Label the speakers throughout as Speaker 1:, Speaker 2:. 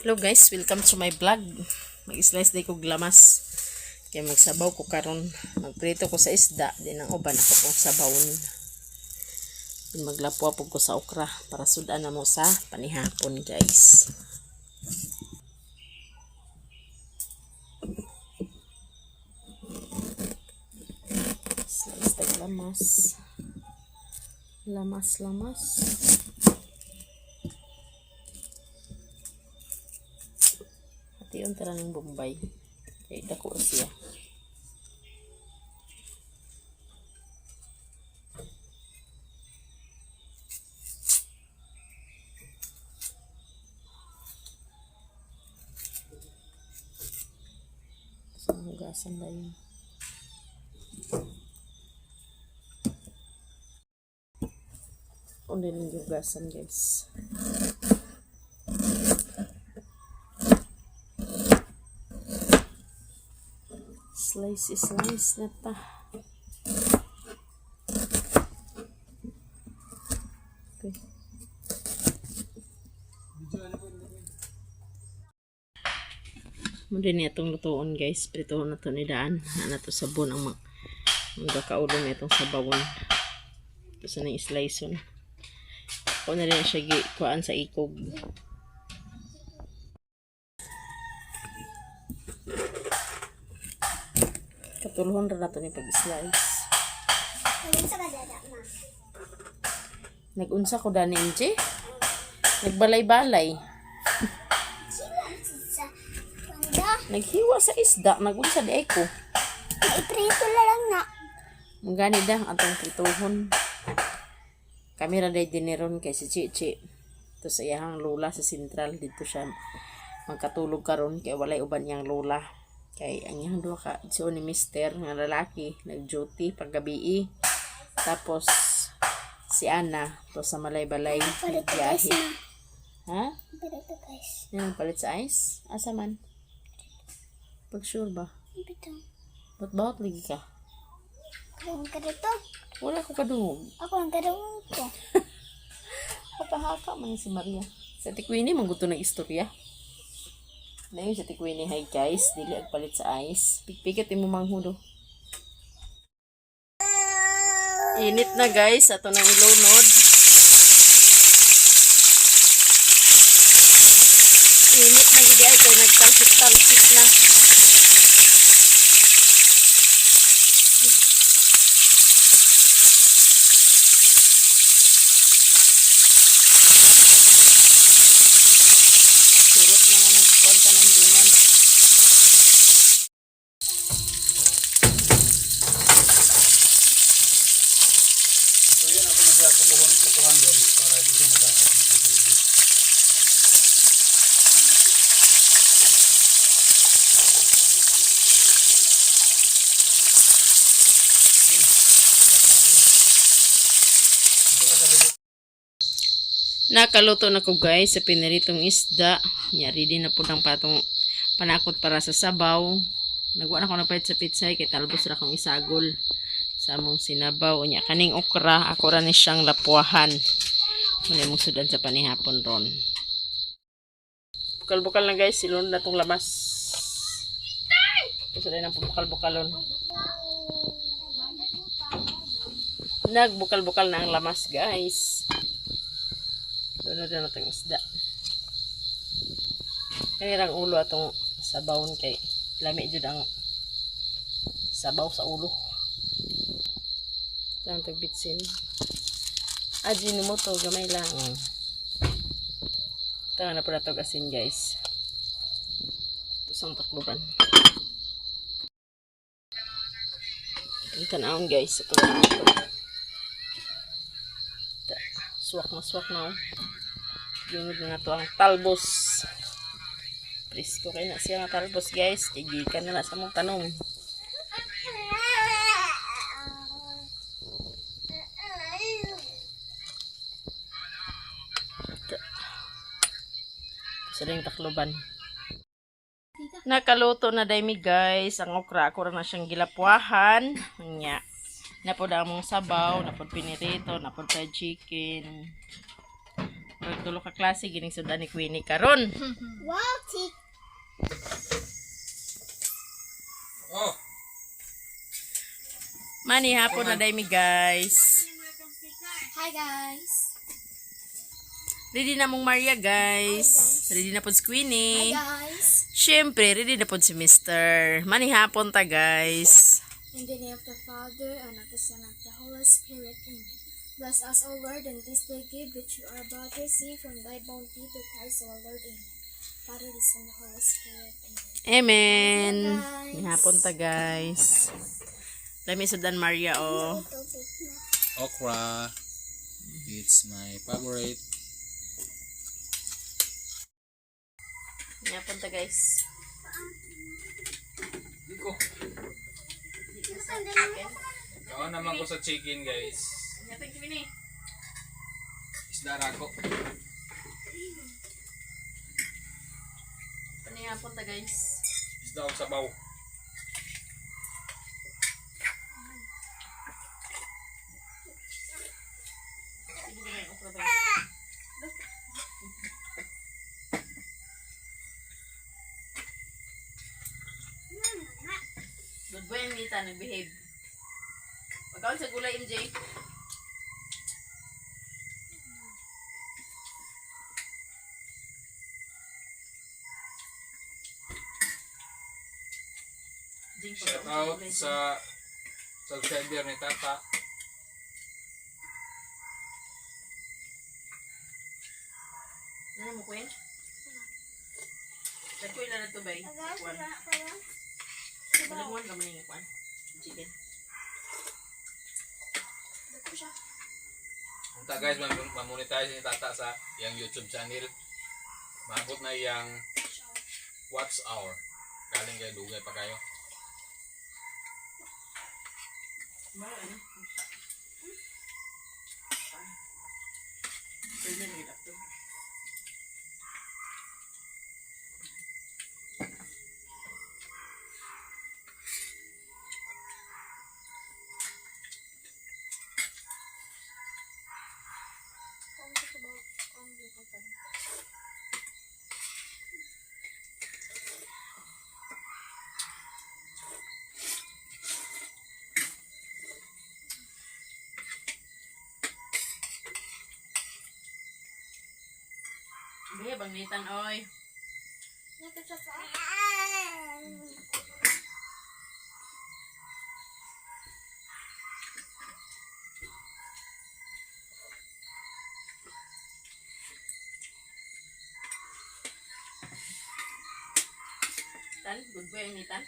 Speaker 1: Hello guys, welcome to my vlog. Mag-slice day ko glamas. Kaya magsabaw ko karon. Magprito ko sa isda. Din ang uban ako pong sabawon. Maglapwa po ko sa okra para sudan na mo sa panihapon guys. Slice tay glamas. Lamas. Yung tara ng Bombay. Kaya dako siya. So, hugasan ba yun? Unin yung hugasan guys. Slice na ta. Okay. Muna niya itong lutuon guys. Pritoon na ito ni Daan. Na ito sabon ang magkakaulo na itong sabawon. Ito sa nang slice on. Ako na rin siya kuhaan sa ikog. Katulhon rin nato ni pag-slice. Nag-unsa ko dani inche? Nagbalay-balay. Naghiwa sa isda. Nag-unsa di ay ko.
Speaker 2: Iprito lang na.
Speaker 1: Magani dah atong prituhon. Kami ra day diniron kay si Chichi. Ito sa iyang lola sa sentral. Dito siya magkatulog karon kay walay uban niyang lola. Kay ang iyang duha ka so ni Mister nga lalaki nag-duty paggabi. Tapos si Ana to sa Malay-Balay nagbiyahe. Ha?
Speaker 2: Iprito guys.
Speaker 1: Yan palit sa ice? Asa man? Pag sure ba?
Speaker 2: Iprito.
Speaker 1: Ba't lagi ka?
Speaker 2: Ako ang karito.
Speaker 1: Wala ko kadungog.
Speaker 2: Ako ang karito ko.
Speaker 1: Haka man si Maria. Sa Tikwini mangguto ng istorya. Na yun sa Tikwini, hi guys. Dili agpalit sa ice. Pikpikat mo manghudo. Init na guys. Ato nang ilunod. Init na gidi ay kaya nagtalsik-talsik na. Surot na nga nagkwanta ng dungan.
Speaker 3: So yun ako nagkakakuhan guys para hindi magasak ng tubig.
Speaker 1: Nakaluto na ko guys sa piniritong isda. Nyari din na po ng patong panakot para sa sabaw. Nagwa na ko na pahit sa pitsay kay talbos ra kong isagol sa among sinabaw. Nya kaning okra ako ra ni siyang lapwahan. Muna mong sudan sa panihapon ron. Bukal-bukal na guys, silon na tong lamas. Gusto rin ang bukal-bukalon. Nagbukal-bukal na ang lamas guys. Doon na rin itong isda. Kanirang ulo atong sabawon kay lami dyan ang sabaw sa ulo. Ito ang tagbitsin. Ajin mo to, gamay lang. Ito na po na ito asin guys. Ito sang takluban. Ito naon guys. Ito na ito. Swak na. Yunod na to ang talbos. Presko kayo na siya nga talbos guys. Tigikan na sa mong tanong. Sa ring takloban. Nakaluto na daymi guys. Ang okra ako na siyang gilapwahan. Nya. Napod among sabaw, napod pinirito, napod fried chicken. Tulo ka klase gining sudan ni Queenie karon.
Speaker 2: Wow, chick.
Speaker 3: Oh,
Speaker 1: Mani hapon na day mi guys.
Speaker 2: Hi, guys.
Speaker 1: Ready na mong Maria guys. Ready na po si Queenie.
Speaker 2: Guys.
Speaker 1: Siyempre, ready na po si Mr. Mani hapon ta guys.
Speaker 2: In the name of the Father, and of the Son, and of the Holy Spirit. Amen. Bless us, O Lord, and this day give which you are about to receive from thy bounty to Christ our Lord. Amen. Father, the Son, and the Holy Spirit. Amen.
Speaker 1: Amen.
Speaker 2: Guys.
Speaker 1: Mani hapon ta guys. Lami sudan Maria oh.
Speaker 3: okra. It's my favorite.
Speaker 1: Mani hapon ta guys.
Speaker 3: Diko. Kaon naman ko sa chicken, guys.
Speaker 1: Nyatang Queenie.
Speaker 3: Isda rako.
Speaker 1: Mani hapon ta guys.
Speaker 3: Isda og sabaw.
Speaker 1: Good boy ang Nita, nag-behave. Pagkaon sa gulay, MJ.
Speaker 3: Shout out sa subscriber ni Tata.
Speaker 1: Ano mo, Queen? Nagkuhin na na ito, bay. Kwan. Balinguan ka man yung kwan. Chicken.
Speaker 3: Unta guys, mamonetize ni Tata sa yang YouTube channel. Maabot na yang watch hour. Kaling kay dugay pa kayo.
Speaker 1: Bawa ano? Pwede na yung laptop. Behave ang Nitan, oy. Tan, good boy ang Nitan.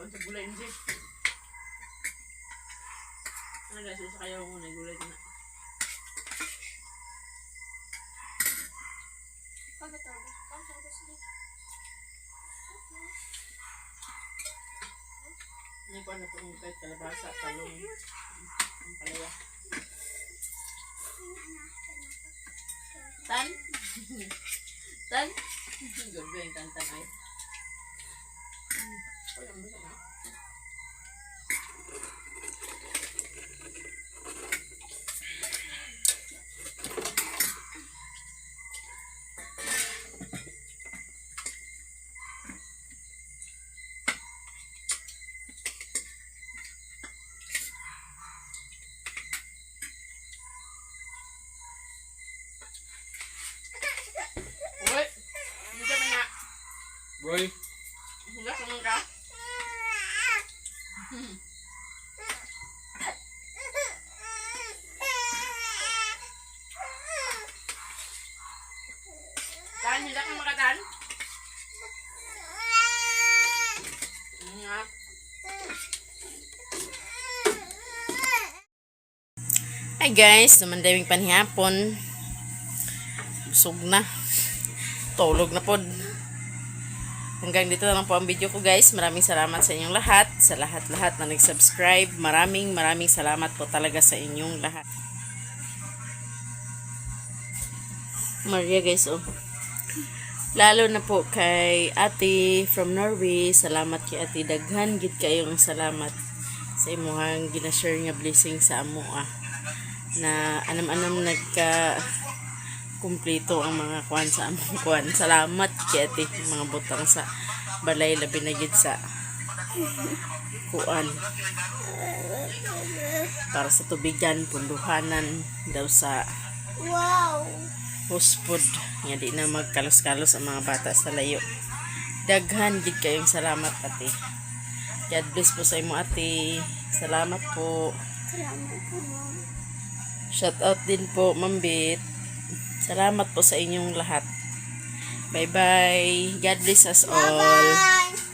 Speaker 1: Kung sa gulay, MJ. Ano guys, isa kayo muna yung gulay na. Hindi ko ano itong kahit kalabasa, talong, ang palaya. Tan? Tan? Good ba yung tantan ay? Ay, ang basa na. Uy! Hindi ka na nga.
Speaker 3: Boy,
Speaker 1: Hindi ka ka. Dan, hindi ka makatan? Nga. Hi guys, namandaming panihapon. Busog na. Tulog na pod. Hanggang dito na lang po ang video ko guys. Maraming salamat sa inyong lahat. Sa lahat-lahat na nag-subscribe. Maraming salamat po talaga sa inyong lahat. Maria guys, oh. Lalo na po kay ate from Norway. Salamat kay ate. Daghan gid kayong salamat sa imuhang ginashare nga blessing sa amo na anam-anam nagka kumpleto ang mga kuan sa among kuan. Salamat kay ate, mga butang sa balay labi na gid sa kuan para sa tubigan, punduhanan daw sa hospod nga di na magkalos-kalos ang mga bata sa layo. Daghan gid kayong salamat ate. God bless po sa imo ate. Salamat po. Shout out din po Ma'am Bit. Salamat po sa inyong lahat. Bye-bye. God bless us all.
Speaker 2: Bye!